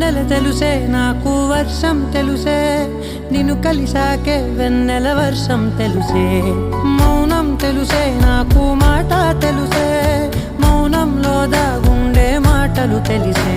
వెన్నెల తెలుసే నాకు వర్షం తెలుసే నిన్ను కలిసాకే వెన్నెల వర్షం తెలుసే మౌనం తెలుసే నాకు మాట తెలుసే మౌనంలో దాగుండే మాటలు తెలిసే